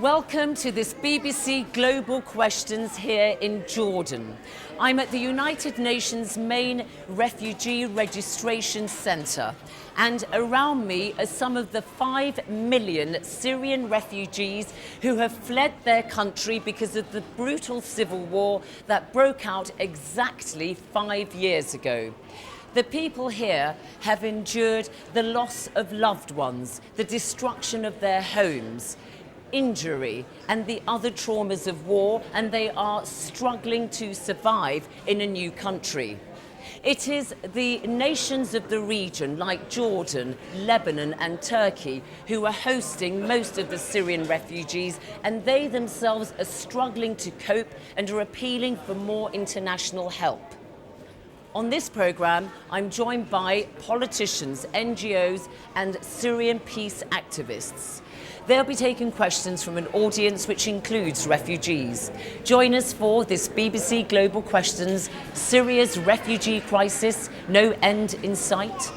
Welcome to this BBC Global Questions here in Jordan. I'm at the United Nations main Refugee Registration Centre, and around me are some of the 5 million Syrian refugees who have fled their country because of the brutal civil war that broke out exactly 5 years ago. The people here have endured the loss of loved ones, the destruction of their homes, injury and the other traumas of war, and they are struggling to survive in a new country. It is the nations of the region like Jordan, Lebanon and Turkey who are hosting most of the Syrian refugees, and they themselves are struggling to cope and are appealing for more international help. On this programme, I'm joined by politicians, NGOs and Syrian peace activists. They'll be taking questions from an audience which includes refugees. Join us for this BBC Global Questions, Syria's refugee crisis, no end in sight.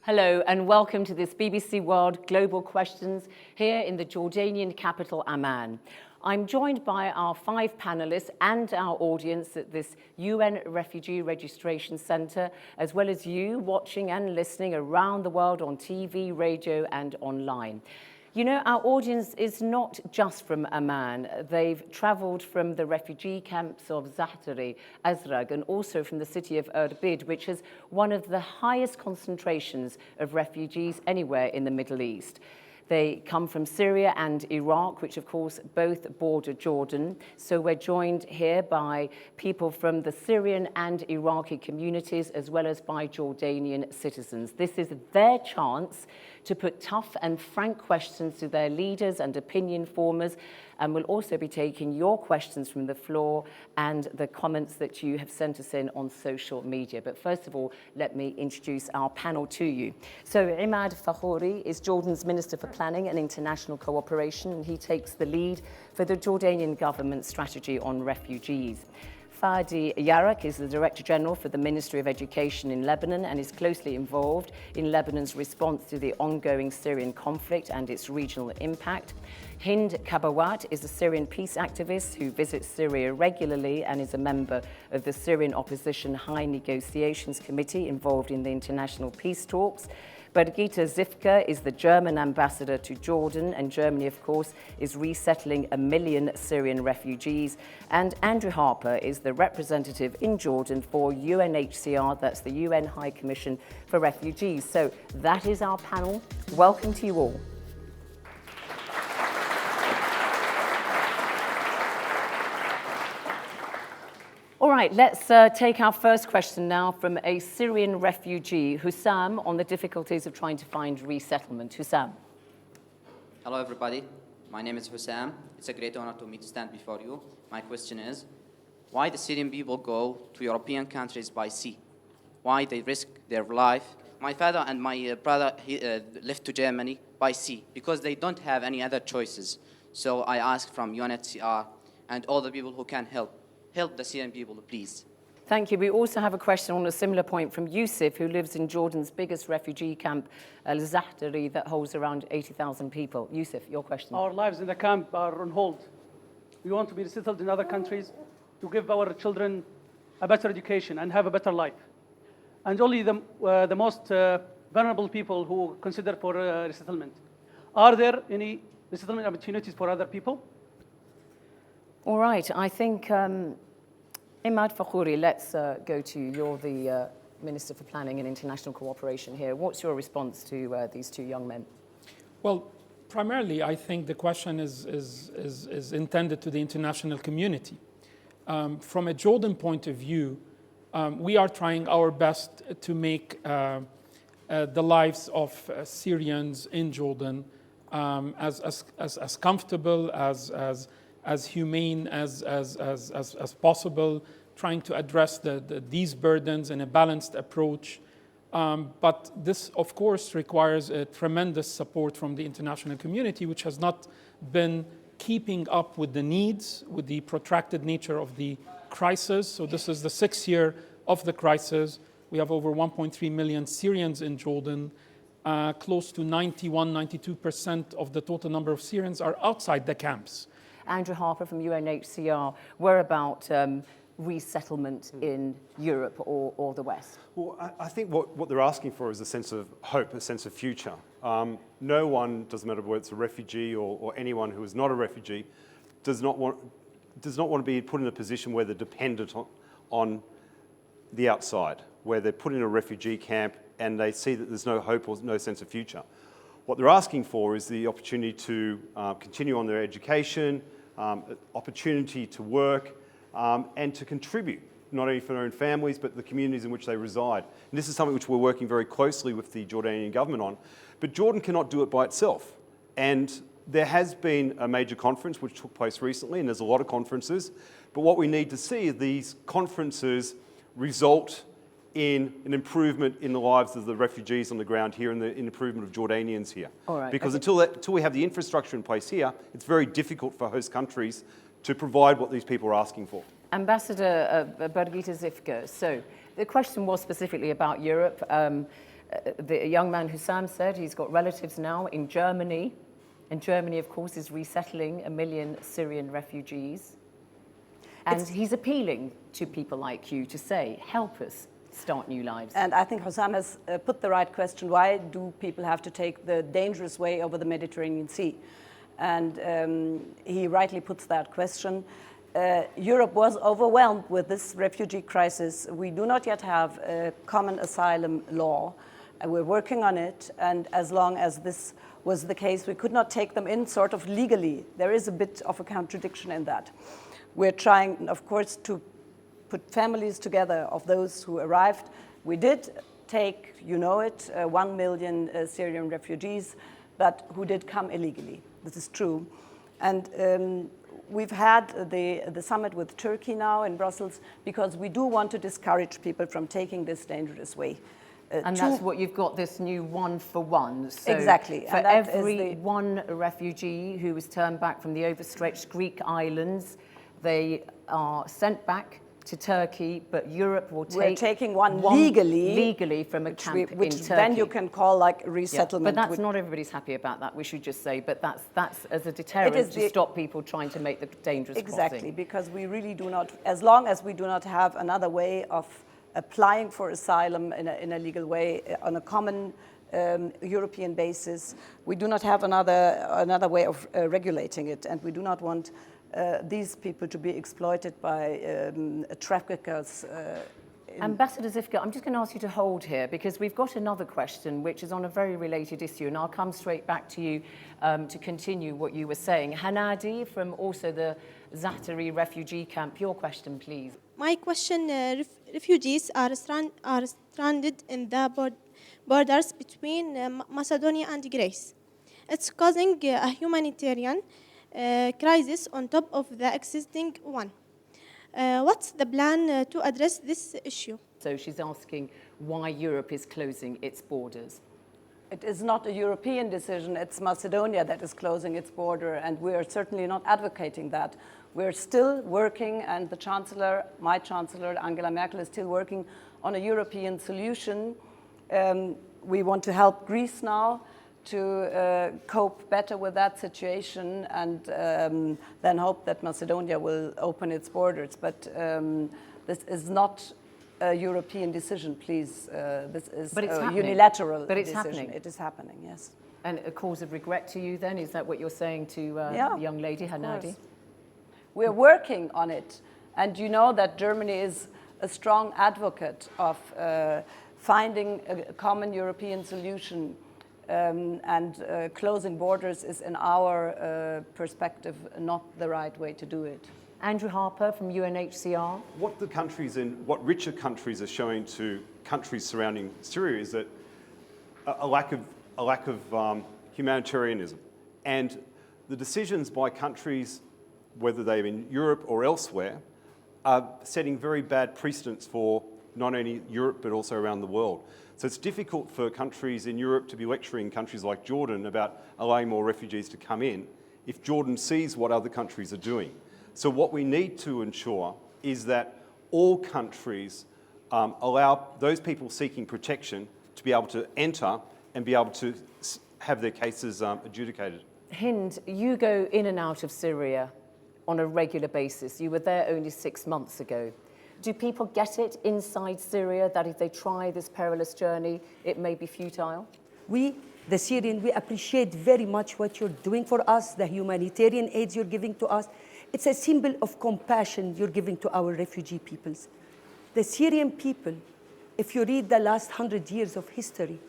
Hello and welcome to this BBC World Global Questions here in the Jordanian capital Amman. I'm joined by our 5 panellists and our audience at this UN Refugee Registration Centre, as well as you watching and listening around the world on TV, radio and online. You know, our audience is not just from Amman. They've travelled from the refugee camps of Zaatari, Azraq, and also from the city of Irbid, which has one of the highest concentrations of refugees anywhere in the Middle East. They come from Syria and Iraq, which of course both border Jordan. So we're joined here by people from the Syrian and Iraqi communities, as well as by Jordanian citizens. This is their chance to put tough and frank questions to their leaders and opinion formers, and we'll also be taking your questions from the floor and the comments that you have sent us in on social media. But first of all, let me introduce our panel to you. So Zeinab Badawi is Jordan's Minister for Planning and International Cooperation, and he takes the lead for the Jordanian government's strategy on refugees. Fadi Yarak is the Director General for the Ministry of Education in Lebanon and is closely involved in Lebanon's response to the ongoing Syrian conflict and its regional impact. Hind Kabawat is a Syrian peace activist who visits Syria regularly and is a member of the Syrian Opposition High Negotiations Committee involved in the international peace talks. Birgitta Zifka is the German ambassador to Jordan, and Germany, of course, is resettling 1 million Syrian refugees. And Andrew Harper is the representative in Jordan for UNHCR, that's the UN High Commission for Refugees. So that is our panel. Welcome to you all. All right, let's take our first question now from a Syrian refugee, Hussam, on the difficulties of trying to find resettlement. Hussam. Hello, everybody. My name is Hussam. It's a great honor to me to stand before you. My question is, why the Syrian people go to European countries by sea? Why they risk their life? My father and my brother left to Germany by sea because they don't have any other choices. So I ask from UNHCR and all the people who can help the Syrian people, please. Thank you. We also have a question on a similar point from Yusuf, who lives in Jordan's biggest refugee camp, Al-Zahtari, that holds around 80,000 people. Yusuf, your question. Our lives in the camp are on hold. We want to be resettled in other countries to give our children a better education and have a better life. And only the most vulnerable people who consider for resettlement. Are there any resettlement opportunities for other people? All right. I think Zeinab Badawi, let's go to you. You're the Minister for Planning and International Cooperation here. What's your response to these 2 young men? Well, primarily, I think the question is intended to the international community. From a Jordan point of view, we are trying our best to make the lives of Syrians in Jordan as comfortable, as humane as possible, trying to address these burdens in a balanced approach. But this, of course, requires a tremendous support from the international community, which has not been keeping up with the needs, with the protracted nature of the crisis. So this is the 6th year of the crisis. We have over 1.3 million Syrians in Jordan. Close to 92% of the total number of Syrians are outside the camps. Andrew Harper from UNHCR, where about resettlement in Europe or the West? Well, I think what they're asking for is a sense of hope, a sense of future. No one, doesn't matter whether it's a refugee or anyone who is not a refugee, does not want to be put in a position where they're dependent on the outside, where they're put in a refugee camp and they see that there's no hope or no sense of future. What they're asking for is the opportunity to continue on their education, opportunity to work, and to contribute, not only for their own families, but the communities in which they reside. And this is something which we're working very closely with the Jordanian government on. But Jordan cannot do it by itself. And there has been a major conference which took place recently, and there's a lot of conferences. But what we need to see is these conferences result in an improvement in the lives of the refugees on the ground here and the improvement of Jordanians here. All right, because until we have the infrastructure in place here, it's very difficult for host countries to provide what these people are asking for. Ambassador Birgitta Zifka, so the question was specifically about Europe. The young man Hussam said he's got relatives now in Germany, and Germany, of course, is resettling 1 million Syrian refugees. And he's appealing to people like you to say, help us start new lives. And I think Hussam has put the right question. Why do people have to take the dangerous way over the Mediterranean Sea? And he rightly puts that question. Europe was overwhelmed with this refugee crisis. We do not yet have a common asylum law. We're working on it, and as long as this was the case, we could not take them in sort of legally. There is a bit of a contradiction in that. We're trying, of course, to put families together of those who arrived. We did take, you know it, 1 million Syrian refugees, but who did come illegally. This is true. And we've had the summit with Turkey now in Brussels because we do want to discourage people from taking this dangerous way. And that's what you've got, this new 1-for-1. So exactly. For every one refugee who is turned back from the overstretched Greek islands, they are sent back to Turkey, but Europe will take... We're taking one legally. Legally from a camp in Turkey. Then you can call like resettlement. Yeah, but not everybody's happy about that, we should just say. But that's as a deterrent to stop people trying to make the dangerous exactly, crossing. Because we really do not, as long as we do not have another way of applying for asylum in a legal way on a common European basis, we do not have another way of regulating it, and we do not want these people to be exploited by traffickers. Ambassador Zifka, I'm just going to ask you to hold here because we've got another question which is on a very related issue, and I'll come straight back to you to continue what you were saying. Hanadi from also the Zaatari refugee camp, your question, please. My question, refugees are stranded in the borders between Macedonia and Greece. It's causing a humanitarian crisis on top of the existing one. What's the plan to address this issue? So she's asking why Europe is closing its borders. It is not a European decision, it's Macedonia that is closing its border, and we are certainly not advocating that. We're still working, and the Chancellor, my Chancellor, Angela Merkel, is still working on a European solution. We want to help Greece now to cope better with that situation, and then hope that Macedonia will open its borders. But this is not a European decision, please. This is a unilateral decision. But it's happening. It is happening, yes. And a cause of regret to you then? Is that what you're saying to the young lady, Hanadi? We're working on it. And you know that Germany is a strong advocate of finding a common European solution, and closing borders is, in our perspective, not the right way to do it. Andrew Harper from UNHCR. What richer countries are showing to countries surrounding Syria is that a lack of humanitarianism, and the decisions by countries, whether they're in Europe or elsewhere, are setting very bad precedents for not only Europe but also around the world. So it's difficult for countries in Europe to be lecturing countries like Jordan about allowing more refugees to come in if Jordan sees what other countries are doing. So what we need to ensure is that all countries allow those people seeking protection to be able to enter and be able to have their cases adjudicated. Hind, you go in and out of Syria on a regular basis. You were there only 6 months ago. Do people get it inside Syria that if they try this perilous journey, it may be futile? We, the Syrian, we appreciate very much what you're doing for us, the humanitarian aids you're giving to us. It's a symbol of compassion you're giving to our refugee peoples. The Syrian people, if you read the last 100 years of history,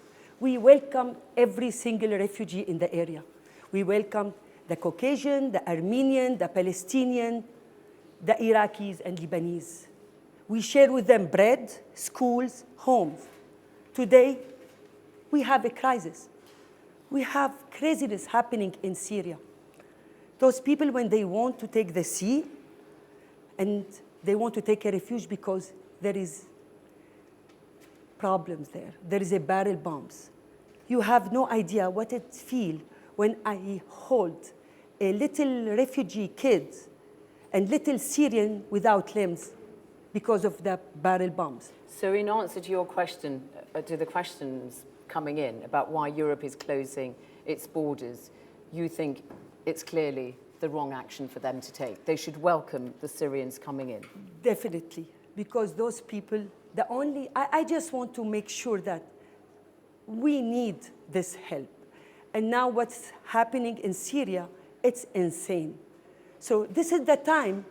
we welcome every single refugee in the area. We welcome the Caucasian, the Armenian, the Palestinian, the Iraqis and Lebanese. We share with them bread, schools, homes. Today, we have a crisis. We have craziness happening in Syria. Those people, when they want to take the sea, and they want to take a refuge because there is problems there. There is a barrel bombs. You have no idea what it feels when I hold a little refugee kid and little Syrian without limbs because of the barrel bombs. So in answer to your question, to the questions coming in about why Europe is closing its borders, you think it's clearly the wrong action for them to take. They should welcome the Syrians coming in. Definitely, because those people, I just want to make sure that we need this help. And now what's happening in Syria, it's insane. So this is the time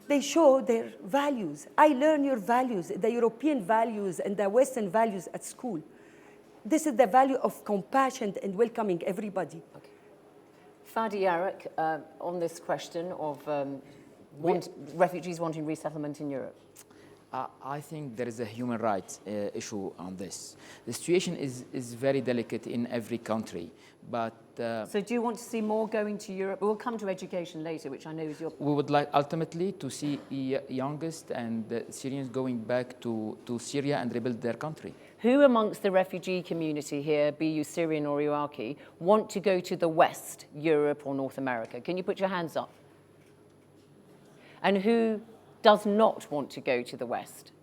they show their values. I learn your values, the European values and the Western values at school. This is the value of compassion and welcoming everybody. Okay. Fadi Yarek, on this question of refugees wanting resettlement in Europe. I think there is a human rights issue on this. The situation is very delicate in every country, but... So do you want to see more going to Europe? We'll come to education later, which I know is your... We would like ultimately to see the youngest and the Syrians going back to Syria and rebuild their country. Who amongst the refugee community here, be you Syrian or Iraqi, want to go to the West, Europe or North America? Can you put your hands up? And who does not want to go to the West?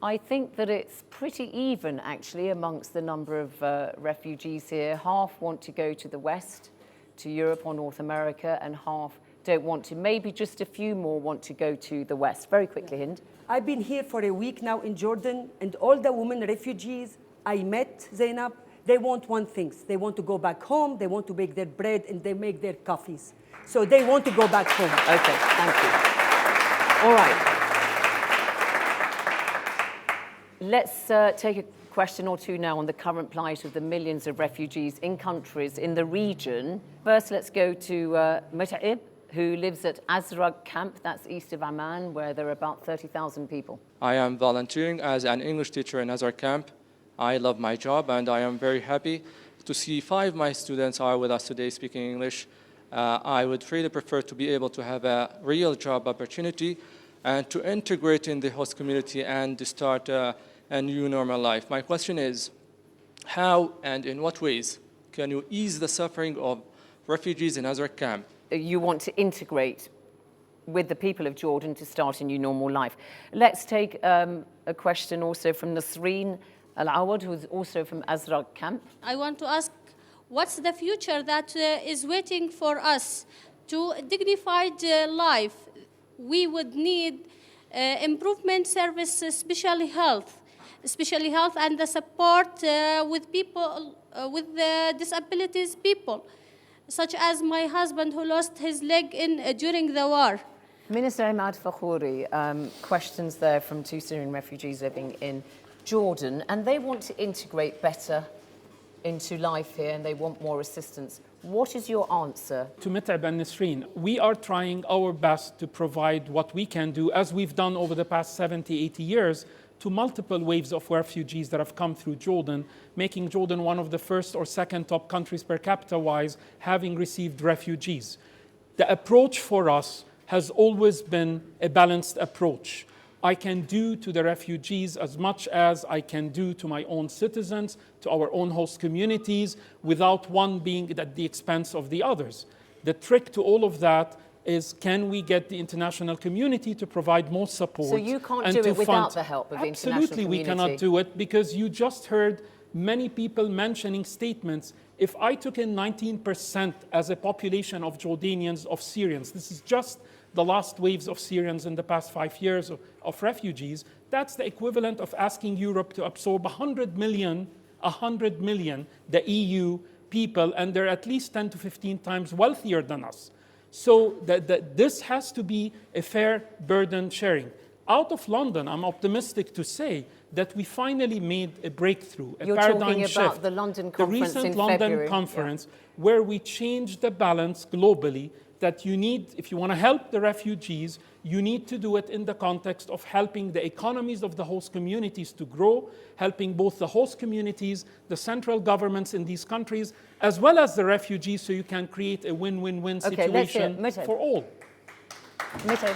I think that it's pretty even, actually, amongst the number of refugees here. Half want to go to the West, to Europe or North America, and half don't want to. Maybe just a few more want to go to the West. Very quickly, Hind. I've been here for a week now in Jordan, and all the women refugees I met, Zeinab, they want one thing. They want to go back home, they want to make their bread, and they make their coffees. So they want to go back home. Okay, thank you. All right. Let's take a question or two now on the current plight of the millions of refugees in countries in the region. First, let's go to Muta'ib, who lives at Azraq camp, that's east of Amman, where there are about 30,000 people. I am volunteering as an English teacher in Azraq camp. I love my job, and I am very happy to see 5 of my students are with us today speaking English. I would really prefer to be able to have a real job opportunity and to integrate in the host community and to start a new normal life. My question is, how and in what ways can you ease the suffering of refugees in Azraq camp? You want to integrate with the people of Jordan to start a new normal life. Let's take a question also from Nasreen Al-Awad, who is also from Azraq camp. I want to ask, what's the future that is waiting for us to dignified life? We would need improvement service, especially health and the support with people with disabilities people, such as my husband who lost his leg during the war. Minister Ahmad Fakhouri, questions there from 2 Syrian refugees living in Jordan, and they want to integrate better into life here and they want more assistance. What is your answer? To Muta'ib and Nasreen, we are trying our best to provide what we can do, as we've done over the past 70, 80 years, to multiple waves of refugees that have come through Jordan, making Jordan one of the first or second top countries per capita-wise, having received refugees. The approach for us has always been a balanced approach. I can do to the refugees as much as I can do to my own citizens, to our own host communities, without one being at the expense of the others. The trick to all of that is, can we get the international community to provide more support? So you can't and do to it without fund? the help of the international Absolutely, we community. cannot do it, because you just heard many people mentioning statements. If I took in 19% as a population of Jordanians, of Syrians, this is just the last waves of Syrians in the past 5 years of refugees, that's the equivalent of asking Europe to absorb 100 million, the EU people, and they're at least 10 to 15 times wealthier than us. So this has to be a fair burden sharing. Out of London, I'm optimistic to say that we finally made a breakthrough, a You're paradigm talking shift. about the London conference The recent in London February. conference, where we changed the balance globally, that you need, if you want to help the refugees, you need to do it in the context of helping the economies of the host communities to grow, helping both the host communities, the central governments in these countries, as well as the refugees, so you can create a win-win-win situation for all. Mito.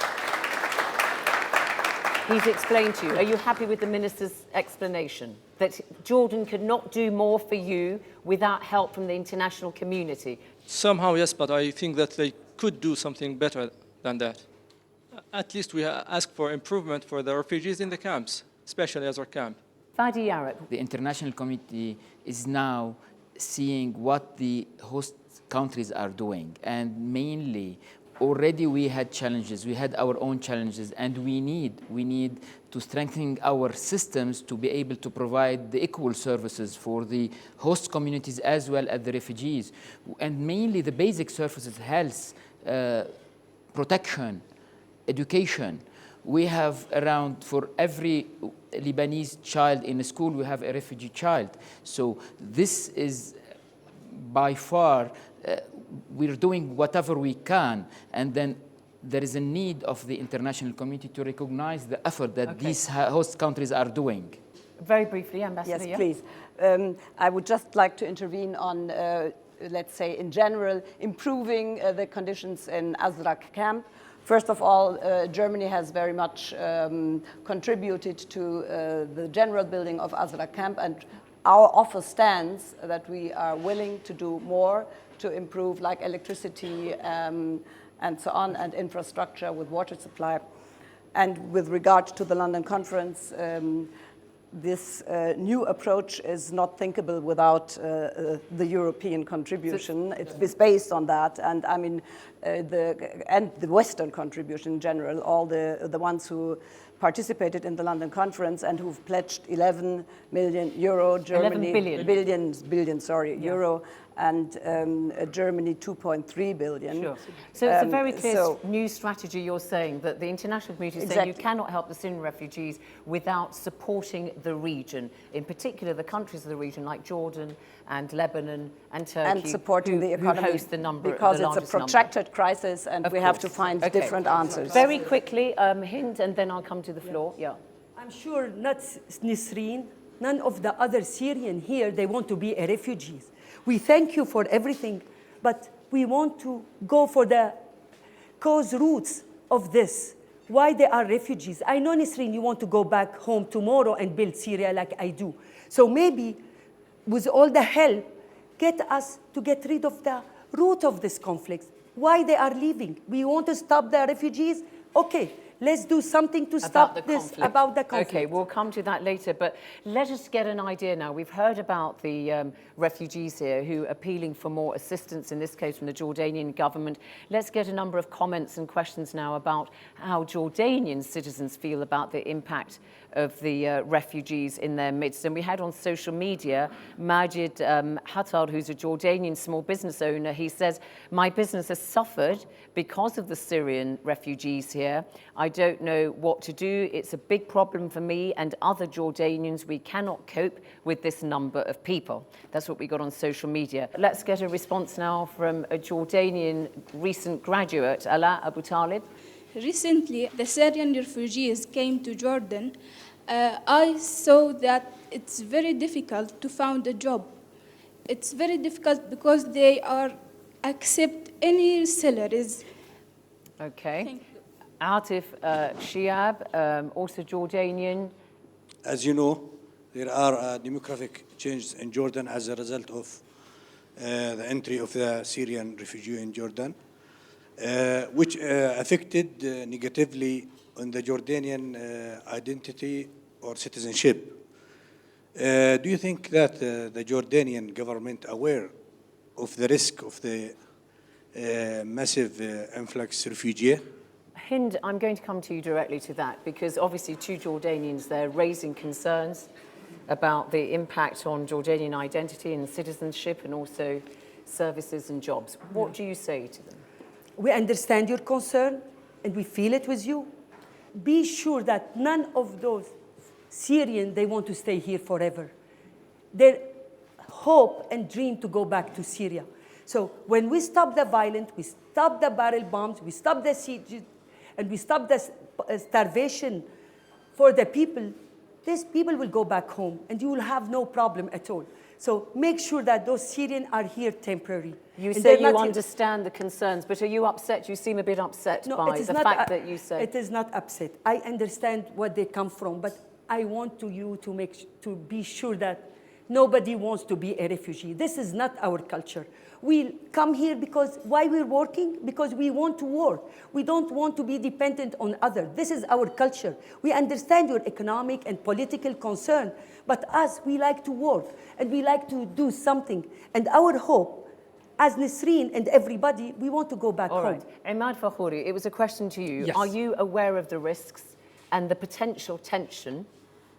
He's explained to you. Are you happy with the minister's explanation that Jordan could not do more for you without help from the international community? Somehow, yes, but I think that they could do something better than that. At least we ask for improvement for the refugees in the camps, especially as our camp. Fadi Yarab. The international community is now seeing what the host countries are doing, and mainly already we had challenges, we had our own challenges, and we need to strengthen our systems to be able to provide the equal services for the host communities as well as the refugees. And mainly the basic services, health, protection, education. We have around, for every Lebanese child in a school, we have a refugee child. So this is by far, we're doing whatever we can, and then there is a need of the international community to recognize the effort that these host countries are doing. Very briefly, Ambassador. Yes, please. I would just like to intervene on, let's say, in general, improving the conditions in Azraq camp. First of all, Germany has very much contributed to the general building of Azraq camp, and our offer stands that we are willing to do more to improve, like electricity and so on, and infrastructure with water supply. And with regard to the London conference, this new approach is not thinkable without the European contribution. It's based on that, and I mean, the Western contribution in general, all the ones who participated in the London conference and who've pledged 11 million euro, Germany, 11 billion. billion, euro, and Germany 2.3 billion. Sure. So it's a very clear new strategy you're saying, that the international community is saying you cannot help the Syrian refugees without supporting the region, in particular the countries of the region like Jordan and Lebanon and Turkey, and supporting the economy, who host the number, because the it's a protracted crisis, and we have to find different answers. Very quickly, Hind, and then I'll come to the floor. Yeah. I'm sure not Nisreen, none of the other Syrian here, they want to be a refugees. We thank you for everything, but we want to go for the cause roots of this, why they are refugees. I know, Nisreen, you want to go back home tomorrow and build Syria like I do. So maybe with all the help, get us to get rid of the root of this conflict, why they are leaving. We want to stop the refugees? Okay, let's do something to stop this, about the conflict. Okay, we'll come to that later, but let us get an idea now. We've heard about the refugees here who are appealing for more assistance, in this case from the Jordanian government. Let's get a number of comments and questions now about how Jordanian citizens feel about the impact of the refugees in their midst. And we had on social media, Majid Hattar, who's a Jordanian small business owner. He says, my business has suffered because of the Syrian refugees here. I don't know what to do. It's a big problem for me and other Jordanians. We cannot cope with this number of people. That's what we got on social media. Let's get a response now from a Jordanian recent graduate, Ala Abu Talib. Recently, the Syrian refugees came to Jordan. I saw that it's very difficult to find a job. It's very difficult because they are accept any salaries. Okay. Atif Shiab, also Jordanian. As you know, there are demographic changes in Jordan as a result of the entry of the Syrian refugee in Jordan, which affected negatively on the Jordanian identity or citizenship. Do you think that the Jordanian government aware of the risk of the massive influx refugee? Hind, I'm going to come to you directly to that because obviously two Jordanians there raising concerns about the impact on Jordanian identity and citizenship and also services and jobs. What do you say to them? We understand your concern and we feel it with you. Be sure that none of those Syrians, they want to stay here forever. Their hope and dream to go back to Syria. So when we stop the violence, we stop the barrel bombs, we stop the siege, and we stop the starvation for the people, these people will go back home and you will have no problem at all. So make sure that those Syrians are here temporary. You say you understand the concerns, but are you upset? You seem a bit upset by the fact that you say... It is not upset. I understand what they come from, but I want you to be sure that nobody wants to be a refugee. This is not our culture. We come here because why we're working? Because we want to work. We don't want to be dependent on others. This is our culture. We understand your economic and political concern, but us, we like to work and we like to do something. And our hope, as Nisreen and everybody, we want to go back home. All right. Emad Fakhouri, it was a question to you. Yes. Are you aware of the risks and the potential tension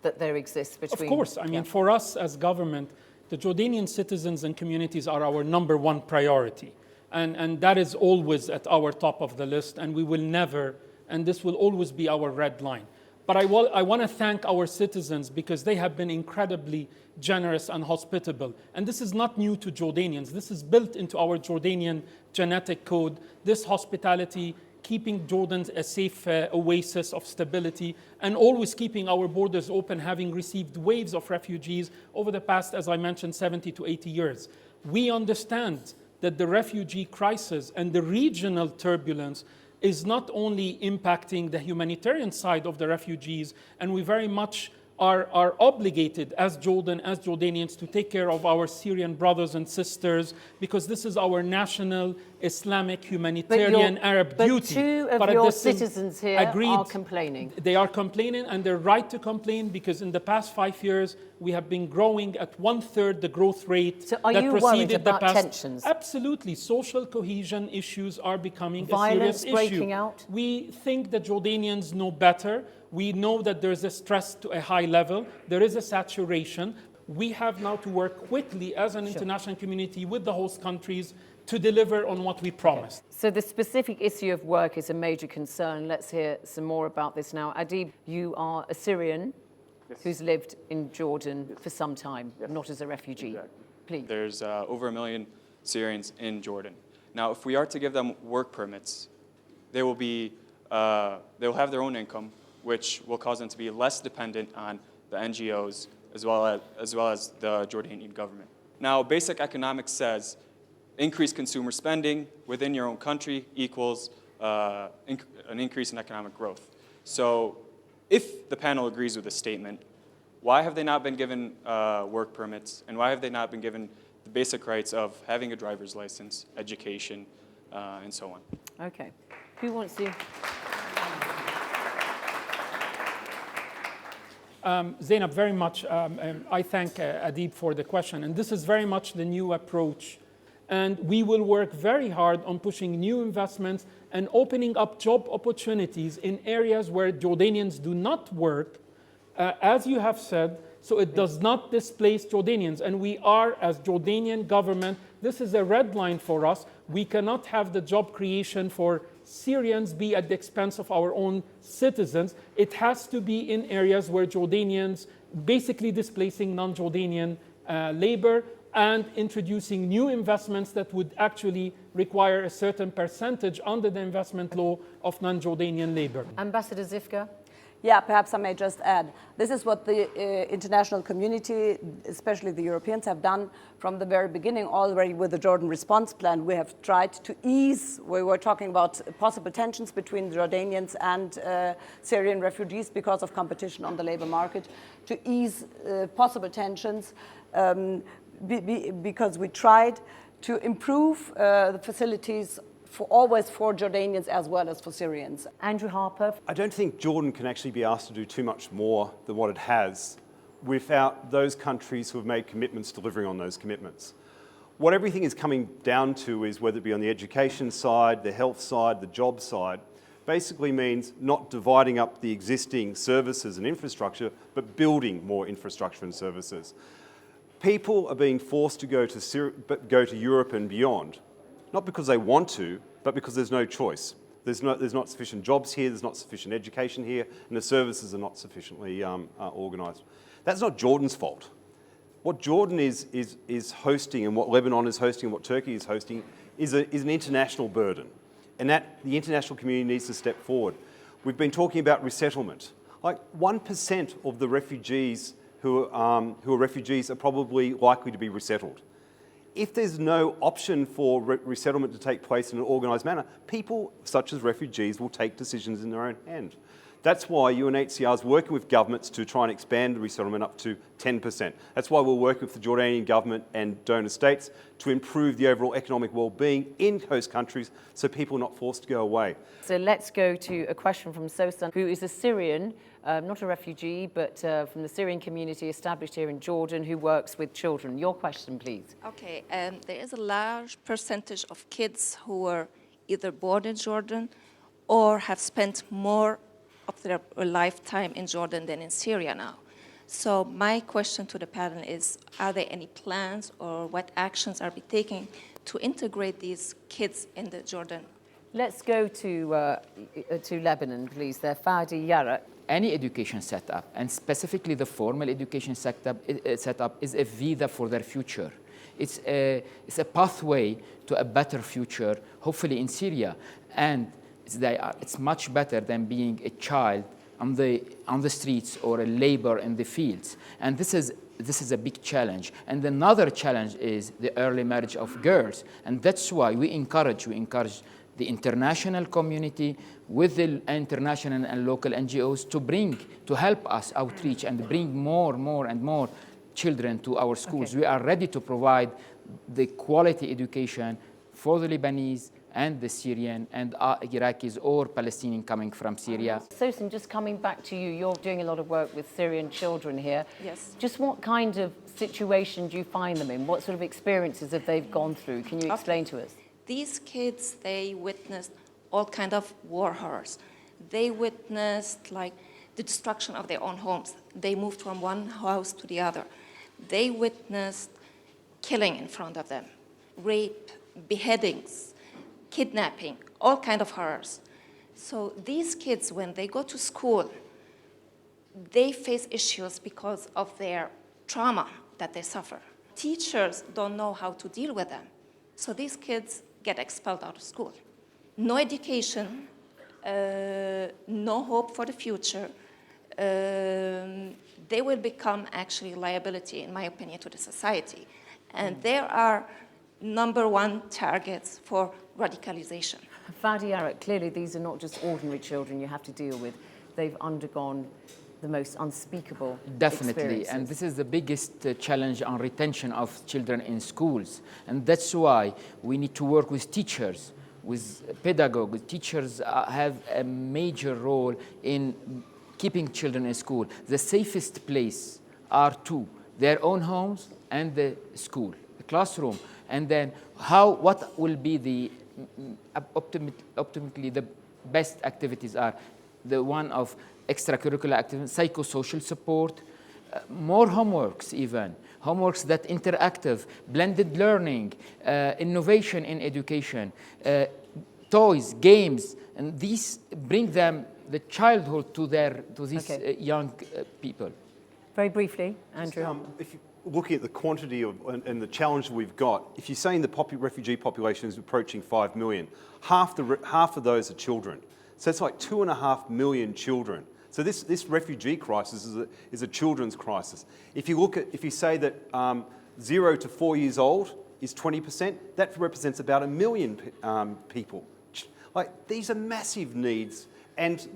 that there exists between... Of course. I mean, for us as government, the Jordanian citizens and communities are our #1 priority. And that is always at our top of the list. And we will never, and this will always be our red line. But I want to thank our citizens because they have been incredibly generous and hospitable. And this is not new to Jordanians. This is built into our Jordanian genetic code. This hospitality, keeping Jordan a safe oasis of stability, and always keeping our borders open, having received waves of refugees over the past, as I mentioned, 70 to 80 years. We understand that the refugee crisis and the regional turbulence is not only impacting the humanitarian side of the refugees, and we very much are obligated as Jordan, as Jordanians, to take care of our Syrian brothers and sisters, because this is our national Islamic humanitarian Arab duty. But two of your citizens here are complaining. They are complaining, and they're right to complain, because in the past 5 years, we have been growing at 1/3 the growth rate that preceded the past. So are you worried about tensions? Absolutely. Social cohesion issues are becoming Violence a serious issue. breaking out? We think the Jordanians know better. We know that there is a stress to a high level. There is a saturation. We have now to work quickly as an international community with the host countries to deliver on what we promised. So the specific issue of work is a major concern. Let's hear some more about this now. Adib, you are a Syrian who's lived in Jordan for some time, not as a refugee. Please. There's over 1 million Syrians in Jordan. Now, if we are to give them work permits, they will have their own income, which will cause them to be less dependent on the NGOs as well as the Jordanian government. Now, basic economics says increased consumer spending within your own country equals an increase in economic growth. So if the panel agrees with this statement, why have they not been given work permits, and why have they not been given the basic rights of having a driver's license, education, and so on? Okay. Who wants to... Zeinab, very much, I thank Adib for the question. And this is very much the new approach. And we will work very hard on pushing new investments and opening up job opportunities in areas where Jordanians do not work, as you have said, so it does not displace Jordanians. And we are, as Jordanian government, this is a red line for us. We cannot have the job creation for Syrians be at the expense of our own citizens. It has to be in areas where Jordanians, basically displacing non-Jordanian labor and introducing new investments that would actually require a certain percentage under the investment law of non-Jordanian labor. Ambassador Zifka? Yeah, perhaps I may just add. This is what the international community, especially the Europeans, have done from the very beginning already with the Jordan response plan. We have tried to ease, we were talking about possible tensions between Jordanians and Syrian refugees because of competition on the labor market, to ease possible tensions because we tried to improve the facilities always for Jordanians as well as for Syrians. Andrew Harper. I don't think Jordan can actually be asked to do too much more than what it has without those countries who have made commitments delivering on those commitments. What everything is coming down to is, whether it be on the education side, the health side, the job side, basically means not dividing up the existing services and infrastructure, but building more infrastructure and services. People are being forced to go to Europe and beyond, not because they want to, but because there's no choice. There's not sufficient jobs here, there's not sufficient education here, and the services are not sufficiently organised. That's not Jordan's fault. What Jordan is hosting, and what Lebanon is hosting, and what Turkey is hosting, is an international burden. And that the international community needs to step forward. We've been talking about resettlement. Like 1% of the refugees who are refugees are probably likely to be resettled. If there's no option for resettlement to take place in an organised manner, people such as refugees will take decisions in their own hand. That's why UNHCR is working with governments to try and expand the resettlement up to 10%. That's why we're working with the Jordanian government and donor states to improve the overall economic well-being in host countries so people are not forced to go away. So let's go to a question from Sosan, who is a Syrian, not a refugee, but from the Syrian community established here in Jordan, who works with children. Your question, please. Okay, there is a large percentage of kids who were either born in Jordan or have spent more of their lifetime in Jordan than in Syria now. So my question to the panel is, are there any plans or what actions are being taken to integrate these kids in the Jordan? Let's go to Lebanon, please. There, Fadi Yarak. Any education setup, and specifically the formal education setup is a visa for their future. It's a pathway to a better future, hopefully in Syria. And it's much better than being a child on the streets or a labor in the fields. And this is a big challenge. And another challenge is the early marriage of girls. And that's why we encourage the international community with the international and local NGOs to help us outreach and bring more and more children to our schools. Okay. We are ready to provide the quality education for the Lebanese and the Syrian and Iraqis or Palestinian coming from Syria. Sosan, just coming back to you, you're doing a lot of work with Syrian children here. Yes. Just what kind of situation do you find them in? What sort of experiences have they gone through? Can you explain to us? These kids, they witnessed all kind of war horrors. They witnessed like the destruction of their own homes. They moved from one house to the other. They witnessed killing in front of them, rape, beheadings, kidnapping, all kind of horrors. So these kids, when they go to school, they face issues because of their trauma that they suffer. Teachers don't know how to deal with them. So these kids get expelled out of school. No education, no hope for the future. They will become actually liability, in my opinion, to the society. And there are #1 targets for radicalization. Fadi Yarak, clearly these are not just ordinary children you have to deal with. They've undergone the most unspeakable Definitely, and this is the biggest challenge on retention of children in schools. And that's why we need to work with teachers, with pedagogues. Teachers have a major role in keeping children in school. The safest place are two, their own homes and the school, the classroom. And then what will be the optimally the best activities are the one of extracurricular activities, psychosocial support, more homeworks even, homeworks that interactive, blended learning, innovation in education, toys, games, and these bring them the childhood to these young people. Very briefly, Andrew. If you looking at the quantity and the challenge we've got, if you're saying the refugee population is approaching 5 million, half of those are children. So it's like 2.5 million children So this refugee crisis is a children's crisis. If you say that 0 to 4 years old is 20%, that represents about 1 million people. Like, these are massive needs, and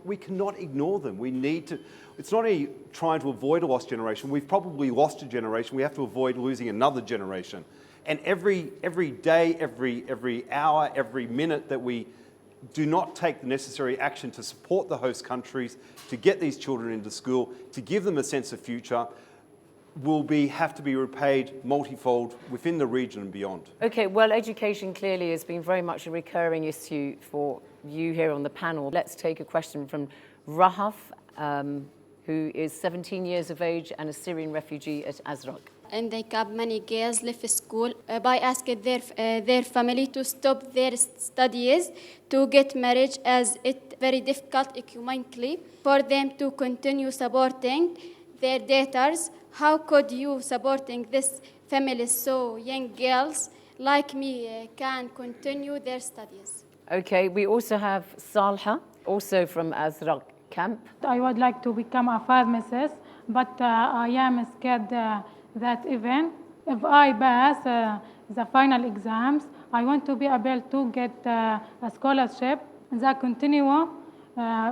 we cannot ignore them. We need to. It's not only trying to avoid a lost generation. We've probably lost a generation. We have to avoid losing another generation. And every day, every hour, every minute that we do not take the necessary action to support the host countries, to get these children into school, to give them a sense of future, will have to be repaid multifold within the region and beyond. Okay, well, education clearly has been very much a recurring issue for you here on the panel. Let's take a question from Rahaf, who is 17 years of age and a Syrian refugee at Azraq. In the camp, many girls left school by asking their family to stop their studies to get married, as it's very difficult economically for them to continue supporting their daughters. How could you supporting this family so young girls like me can continue their studies? Okay, we also have Salha, also from Azraq camp. I would like to become a pharmacist, but I am scared that even if I pass the final exams, I want to be able to get a scholarship that continue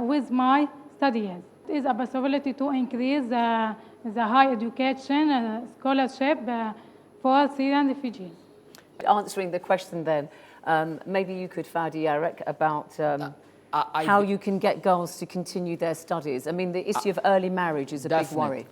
with my studies. It is a possibility to increase the high education scholarship for Syrian refugees. Answering the question then, maybe you could, Fadi Yarek, about how you can get girls to continue their studies. I mean, the issue of early marriage is a big worry.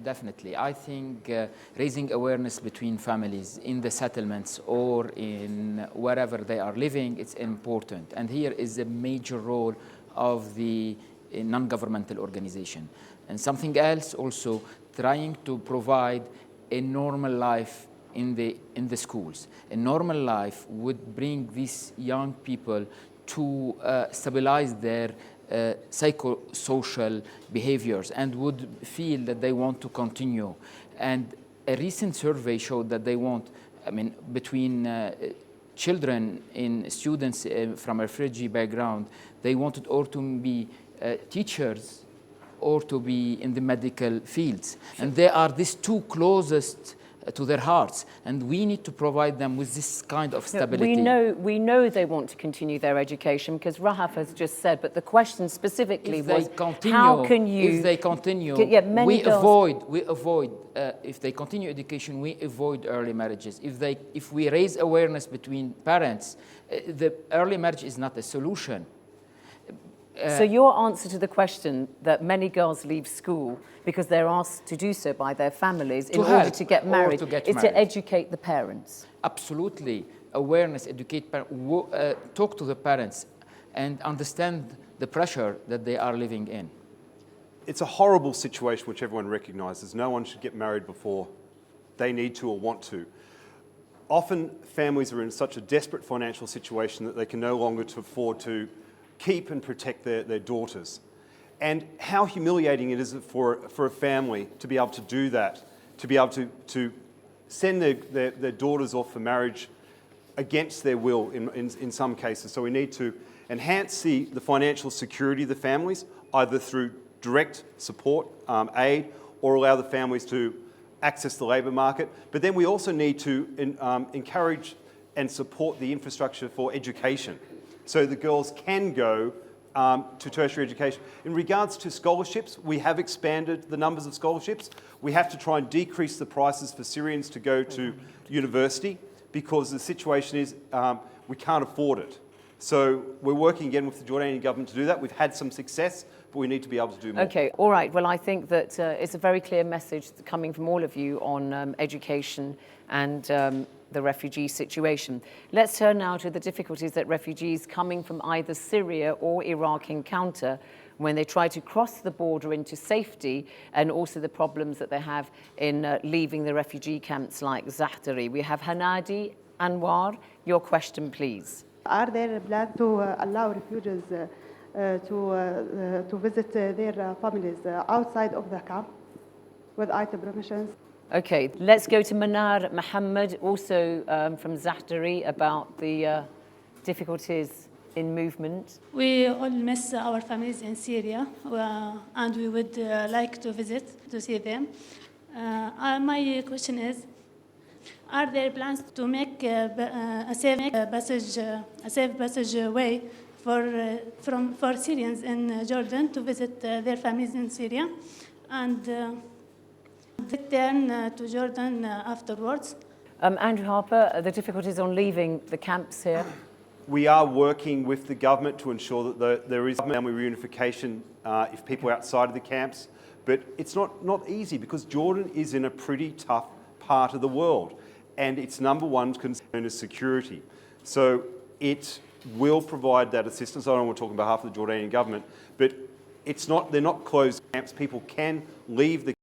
Definitely. I think raising awareness between families in the settlements or in wherever they are living, it's important. And here is a major role of the non-governmental organization. And something else also, trying to provide a normal life in the schools. A normal life would bring these young people to stabilize their psychosocial behaviors and would feel that they want to continue. And a recent survey showed that they want, between children in students from a refugee background, they wanted or to be teachers or to be in the medical fields. And they are these two closest to their hearts, and we need to provide them with this kind of stability. We know they want to continue their education, because Rahaf has just said, but the question specifically was, how can you... If they continue, if they continue education, we avoid early marriages. If we raise awareness between parents, the early marriage is not a solution. So your answer to the question that many girls leave school because they're asked to do so by their families in order to get married is to educate the parents? Absolutely. Awareness, educate parents, talk to the parents and understand the pressure that they are living in. It's a horrible situation which everyone recognises. No one should get married before they need to or want to. Often families are in such a desperate financial situation that they can no longer afford to keep and protect their daughters. And how humiliating it is for a family to be able to do that, to be able to send their daughters off for marriage against their will in some cases. So we need to enhance the financial security of the families, either through direct support, aid, or allow the families to access the labour market. But then we also need to encourage and support the infrastructure for education, so the girls can go to tertiary education. In regards to scholarships, we have expanded the numbers of scholarships. We have to try and decrease the prices for Syrians to go to university, because the situation is we can't afford it. So we're working again with the Jordanian government to do that. We've had some success, but we need to be able to do more. Okay, all right. Well, I think that it's a very clear message coming from all of you on education and the refugee situation. Let's turn now to the difficulties that refugees coming from either Syria or Iraq encounter when they try to cross the border into safety, and also the problems that they have in leaving the refugee camps like Zahtari. We have Hanadi Anwar. Your question, please. Are there plans to allow refugees to visit their families outside of the camp with item permissions? Okay, let's go to Manar Mohammed, also from Zahtari, about the difficulties in movement. We all miss our families in Syria, and we would like to visit to see them. My question is, are there plans to make a safe passage way for Syrians in Jordan to visit their families in Syria and return to Jordan afterwards? Andrew Harper, the difficulties on leaving the camps here? We are working with the government to ensure that there is family reunification if people are outside of the camps, but it's not easy because Jordan is in a pretty tough part of the world and its number one concern is security. So it will provide that assistance. I don't want to talk on behalf of the Jordanian government, but they're not closed camps. People can leave the